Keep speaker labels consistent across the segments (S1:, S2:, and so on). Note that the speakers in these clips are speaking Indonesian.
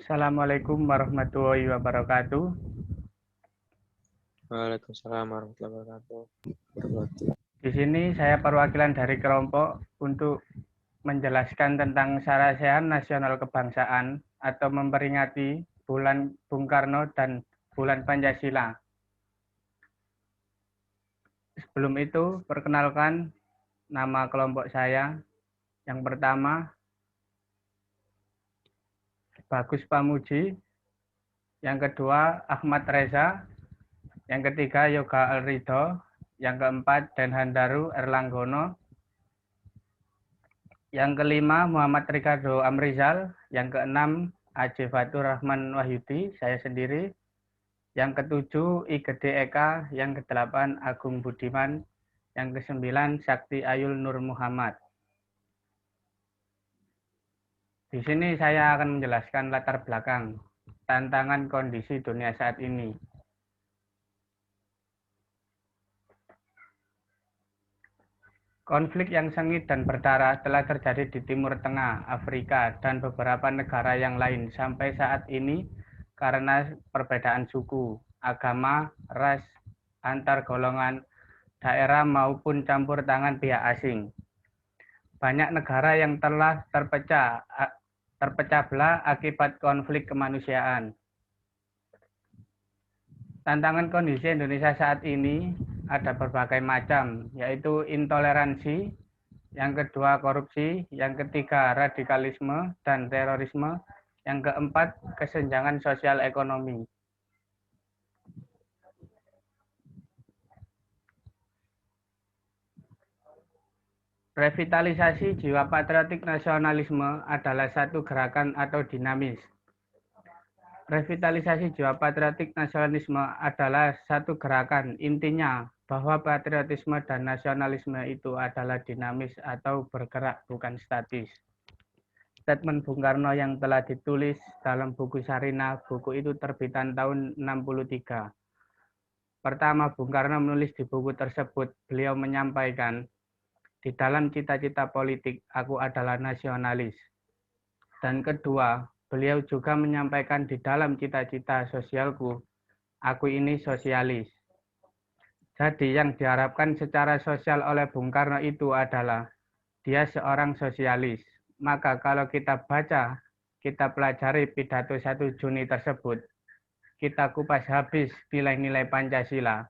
S1: Assalamualaikum warahmatullahi wabarakatuh.
S2: Waalaikumsalam warahmatullahi wabarakatuh.
S1: Di sini saya perwakilan dari kelompok untuk menjelaskan tentang Sarasehan Nasional Kebangsaan atau memperingati bulan Bung Karno dan bulan Pancasila. Sebelum itu, perkenalkan nama kelompok saya. Yang pertama, Bagus Pamuji. Yang kedua, Ahmad Reza. Yang ketiga, Yoga Alrido. Yang keempat, Denhandaru Erlanggono. Yang kelima, Muhammad Ricardo Amrizal. Yang keenam, Aceh Fatur Rahman Wahyudi, saya sendiri. Yang ketujuh, Igede Eka. Yang kedelapan, Agung Budiman. Yang kesembilan, Sakti Ayul Nur Muhammad. Di sini saya akan menjelaskan latar belakang tantangan kondisi dunia saat ini. Konflik yang sengit dan berdarah telah terjadi di Timur Tengah, Afrika, dan beberapa negara yang lain sampai saat ini karena perbedaan suku, agama, ras, antar golongan, daerah maupun campur tangan pihak asing. Banyak negara yang telah terpecah belah akibat konflik kemanusiaan. Tantangan kondisi Indonesia saat ini ada berbagai macam, yaitu intoleransi, yang kedua korupsi, yang ketiga radikalisme dan terorisme, yang keempat kesenjangan sosial ekonomi. Revitalisasi jiwa patriotik nasionalisme adalah satu gerakan atau dinamis. Revitalisasi jiwa patriotik nasionalisme adalah satu gerakan, intinya bahwa patriotisme dan nasionalisme itu adalah dinamis atau bergerak, bukan statis. Statement Bung Karno yang telah ditulis dalam buku Sarinah, buku itu terbitan tahun 63. Pertama, Bung Karno menulis di buku tersebut, beliau menyampaikan, di dalam cita-cita politik, aku adalah nasionalis. Dan kedua, beliau juga menyampaikan di dalam cita-cita sosialku, aku ini sosialis. Jadi yang diharapkan secara sosial oleh Bung Karno itu adalah dia seorang sosialis. Maka kalau kita baca, kita pelajari pidato 1 Juni tersebut, kita kupas habis nilai-nilai Pancasila.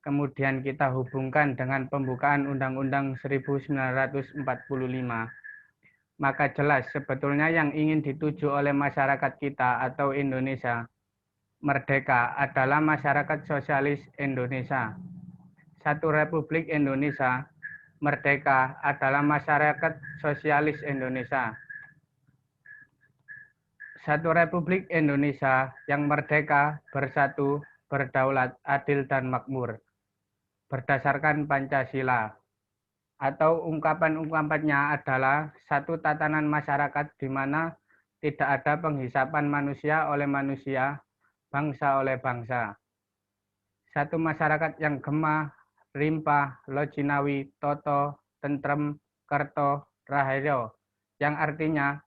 S1: Kemudian kita hubungkan dengan pembukaan Undang-Undang 1945. Maka jelas sebetulnya yang ingin dituju oleh masyarakat kita atau Indonesia merdeka adalah masyarakat sosialis Indonesia. Satu Republik Indonesia merdeka adalah masyarakat sosialis Indonesia. Satu Republik Indonesia yang merdeka, bersatu, berdaulat, adil, dan makmur berdasarkan Pancasila. Atau ungkapan-ungkapannya adalah satu tatanan masyarakat di mana tidak ada penghisapan manusia oleh manusia, bangsa oleh bangsa. Satu masyarakat yang gemah, rimpah, lojinawi, toto, tentrem, kerto, rahayo, yang artinya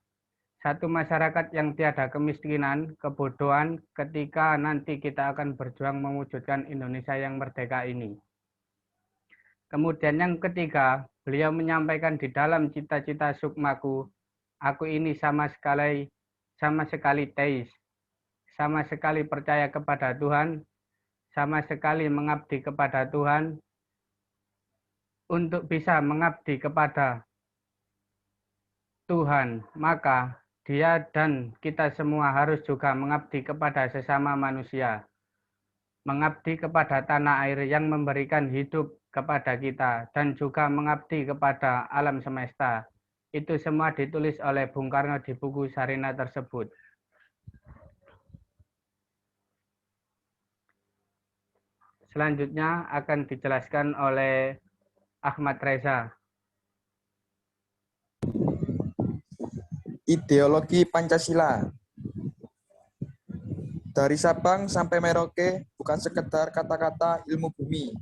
S1: satu masyarakat yang tiada kemiskinan, kebodohan ketika nanti kita akan berjuang mewujudkan Indonesia yang merdeka ini. Kemudian yang ketiga, beliau menyampaikan di dalam cita-cita sukmaku, aku ini sama sekali teis, sama sekali percaya kepada Tuhan, sama sekali mengabdi kepada Tuhan, untuk bisa mengabdi kepada Tuhan, maka dia dan kita semua harus juga mengabdi kepada sesama manusia, mengabdi kepada tanah air yang memberikan hidup kepada kita, dan juga mengabdi kepada alam semesta. Itu semua ditulis oleh Bung Karno di buku Sarinah tersebut. Selanjutnya akan dijelaskan oleh Ahmad Reza.
S3: Ideologi Pancasila. Dari Sabang sampai Merauke bukan sekedar kata-kata ilmu bumi,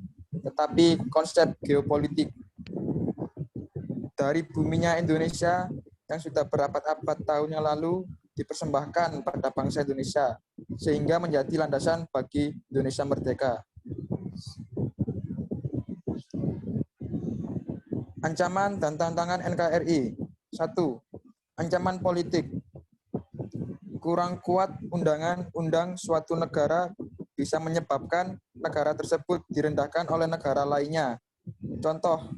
S3: tetapi konsep geopolitik. Dari buminya Indonesia yang sudah berabad-abad tahun yang lalu dipersembahkan pada bangsa Indonesia, sehingga menjadi landasan bagi Indonesia merdeka. Ancaman dan tantangan NKRI. 1. Ancaman politik. Kurang kuat undang-undang suatu negara bisa menyebabkan negara tersebut direndahkan oleh negara lainnya. Contoh,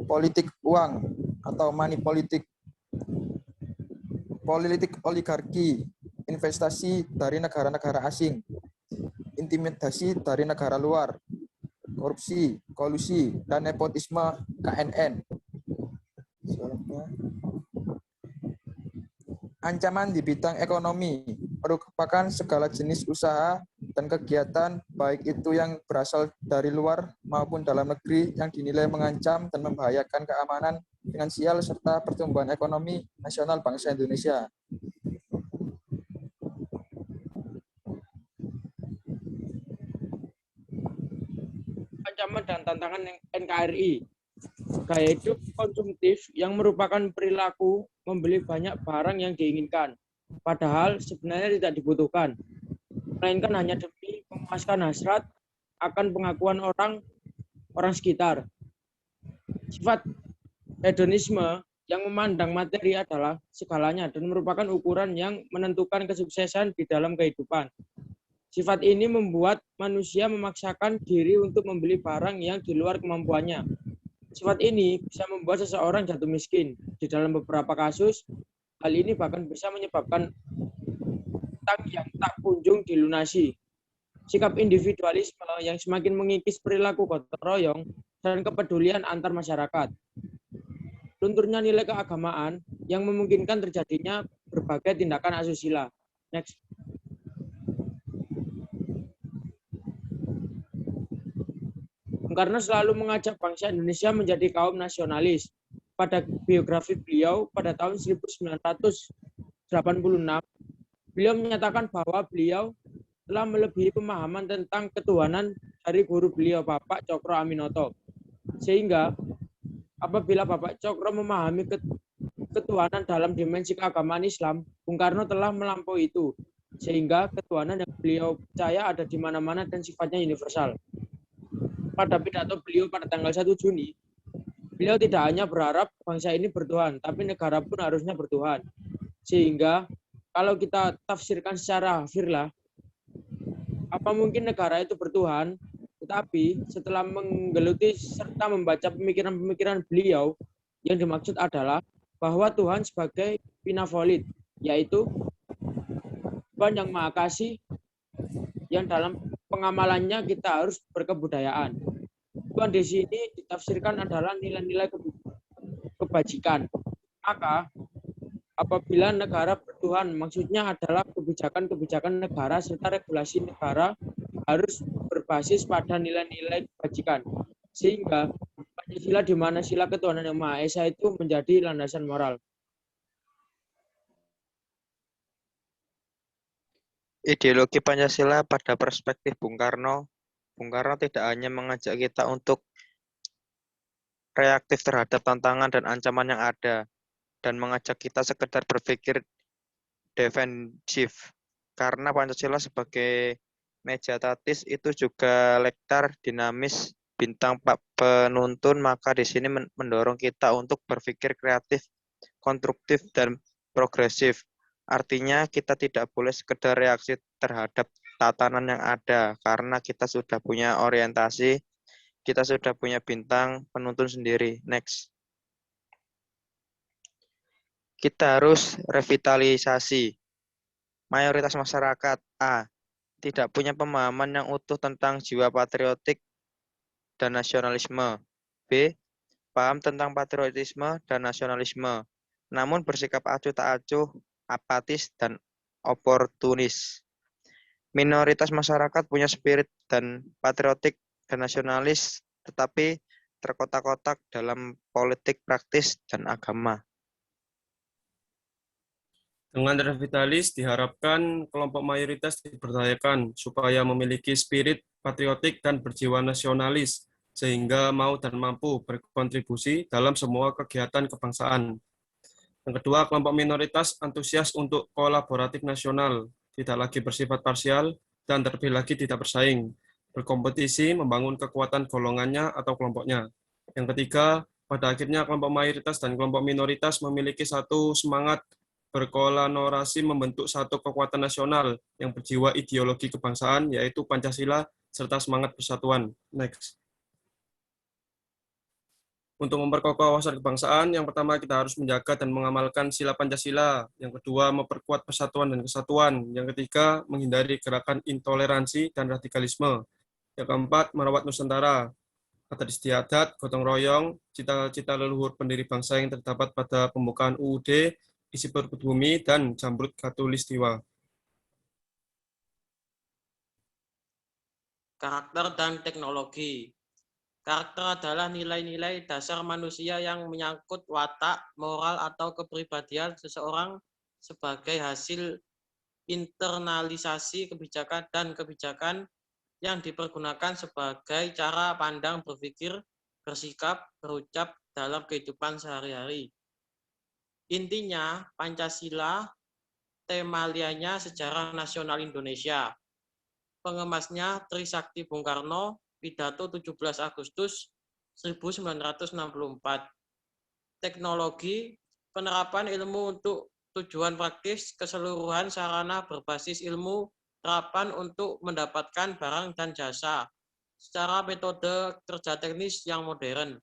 S3: politik uang atau money politik, politik oligarki, investasi dari negara-negara asing, intimidasi dari negara luar, korupsi, kolusi, dan nepotisme KNN. Ancaman di bidang ekonomi merupakan segala jenis usaha dan kegiatan, baik itu yang berasal dari luar maupun dalam negeri, yang dinilai mengancam dan membahayakan keamanan finansial serta pertumbuhan ekonomi nasional bangsa Indonesia.
S4: Ancaman dan tantangan NKRI. Gaya hidup konsumtif yang merupakan perilaku membeli banyak barang yang diinginkan, padahal sebenarnya tidak dibutuhkan, melainkan hanya demi memuaskan hasrat akan pengakuan orang sekitar. Sifat hedonisme yang memandang materi adalah segalanya dan merupakan ukuran yang menentukan kesuksesan di dalam kehidupan. Sifat ini membuat manusia memaksakan diri untuk membeli barang yang di luar kemampuannya. Sifat ini bisa membuat seseorang jatuh miskin. Di dalam beberapa kasus, hal ini bahkan bisa menyebabkan utang yang tak kunjung dilunasi. Sikap individualisme yang semakin mengikis perilaku gotong royong dan kepedulian antar masyarakat. Lunturnya nilai keagamaan yang memungkinkan terjadinya berbagai tindakan asusila. Next. Bung Karno selalu mengajak bangsa Indonesia menjadi kaum nasionalis. Pada biografi beliau pada tahun 1986, beliau menyatakan bahwa beliau telah melebihi pemahaman tentang ketuhanan dari guru beliau, Bapak Cokro Aminoto. Sehingga apabila Bapak Cokro memahami ketuhanan dalam dimensi keagamaan Islam, Bung Karno telah melampaui itu. Sehingga ketuhanan yang beliau percaya ada di mana-mana dan sifatnya universal. Pada pidato beliau pada tanggal 1 Juni, beliau tidak hanya berharap bangsa ini bertuhan, tapi negara pun harusnya bertuhan. Sehingga kalau kita tafsirkan secara hafirlah, apa mungkin negara itu bertuhan? Tetapi setelah menggeluti serta membaca pemikiran-pemikiran beliau, yang dimaksud adalah bahwa Tuhan sebagai pinavolid, yaitu Tuhan yang Maha Kasih, yang dalam pengamalannya kita harus berkebudayaan. Tuhan di sini ditafsirkan adalah nilai-nilai kebajikan. Maka apabila negara bertuhan, maksudnya adalah kebijakan-kebijakan negara serta regulasi negara harus berbasis pada nilai-nilai kebajikan. Sehingga Pancasila di mana sila ketuhanan yang Maha Esa itu menjadi landasan moral.
S2: Ideologi Pancasila pada perspektif Bung Karno tidak hanya mengajak kita untuk reaktif terhadap tantangan dan ancaman yang ada, dan mengajak kita sekedar berpikir defensif. Karena Pancasila sebagai meja tatis itu juga lektar, dinamis, bintang penuntun, maka di sini mendorong kita untuk berpikir kreatif, konstruktif, dan progresif. Artinya kita tidak boleh sekedar reaksi terhadap tatanan yang ada, karena kita sudah punya orientasi, kita sudah punya bintang penuntun sendiri. Next. Kita harus revitalisasi. Mayoritas masyarakat A. Tidak punya pemahaman yang utuh tentang jiwa patriotik dan nasionalisme. B. Paham tentang patriotisme dan nasionalisme, namun bersikap acuh tak acuh, apatis, dan oportunis. Minoritas masyarakat punya spirit dan patriotik dan nasionalis, tetapi terkotak-kotak dalam politik praktis dan agama.
S5: Dengan revitalis diharapkan kelompok mayoritas diberdayakan supaya memiliki spirit patriotik dan berjiwa nasionalis, sehingga mau dan mampu berkontribusi dalam semua kegiatan kebangsaan. Yang kedua, kelompok minoritas antusias untuk kolaboratif nasional, tidak lagi bersifat parsial, dan terlebih lagi tidak bersaing, berkompetisi, membangun kekuatan golongannya atau kelompoknya. Yang ketiga, pada akhirnya kelompok mayoritas dan kelompok minoritas memiliki satu semangat berkolaborasi membentuk satu kekuatan nasional yang berjiwa ideologi kebangsaan, yaitu Pancasila, serta semangat persatuan. Next. Untuk memperkokoh wawasan kebangsaan, yang pertama kita harus menjaga dan mengamalkan sila Pancasila. Yang kedua, memperkuat persatuan dan kesatuan. Yang ketiga, menghindari gerakan intoleransi dan radikalisme. Yang keempat, merawat Nusantara. Adat istiadat, gotong royong, cita-cita leluhur pendiri bangsa yang terdapat pada pembukaan UUD, isi perut bumi, dan jamrut Katulistiwa.
S4: Karakter dan teknologi. Karakter adalah nilai-nilai dasar manusia yang menyangkut watak, moral, atau kepribadian seseorang sebagai hasil internalisasi kebijakan dan kebijakan yang dipergunakan sebagai cara pandang berpikir, bersikap, berucap dalam kehidupan sehari-hari. Intinya, Pancasila, temalianya sejarah nasional Indonesia. Pengemasnya Trisakti Bung Karno, pidato 17 Agustus 1964. Teknologi, penerapan ilmu untuk tujuan praktis, keseluruhan sarana berbasis ilmu, terapan untuk mendapatkan barang dan jasa, secara metode kerja teknis yang modern.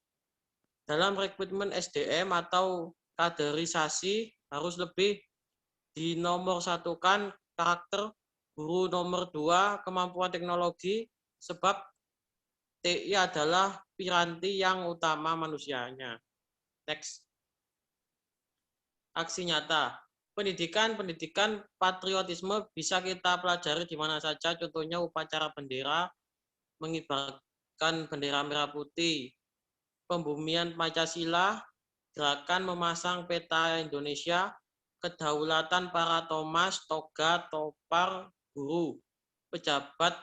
S4: Dalam rekrutmen SDM atau kaderisasi harus lebih dinomorsatukan karakter guru, nomor 2 kemampuan teknologi, sebab TI adalah piranti yang utama manusianya. Next. Aksi nyata. Pendidikan patriotisme bisa kita pelajari di mana saja, contohnya upacara bendera, mengibarkan bendera merah putih, pembumian Pancasila, gerakan memasang peta Indonesia, kedaulatan para Thomas, toga, topar, guru, pejabat,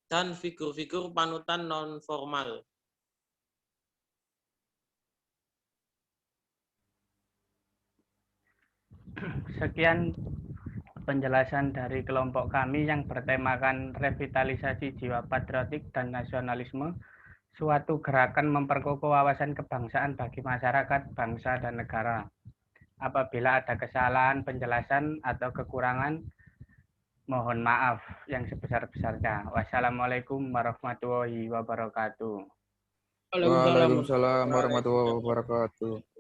S4: dan figur-figur panutan non-formal.
S1: Sekian penjelasan dari kelompok kami yang bertemakan revitalisasi jiwa patriotik dan nasionalisme, suatu gerakan memperkokoh wawasan kebangsaan bagi masyarakat, bangsa, dan negara. Apabila ada kesalahan penjelasan atau kekurangan, mohon maaf yang sebesar-besarnya. Wassalamualaikum warahmatullahi wabarakatuh.
S3: Waalaikumsalam warahmatullahi wabarakatuh.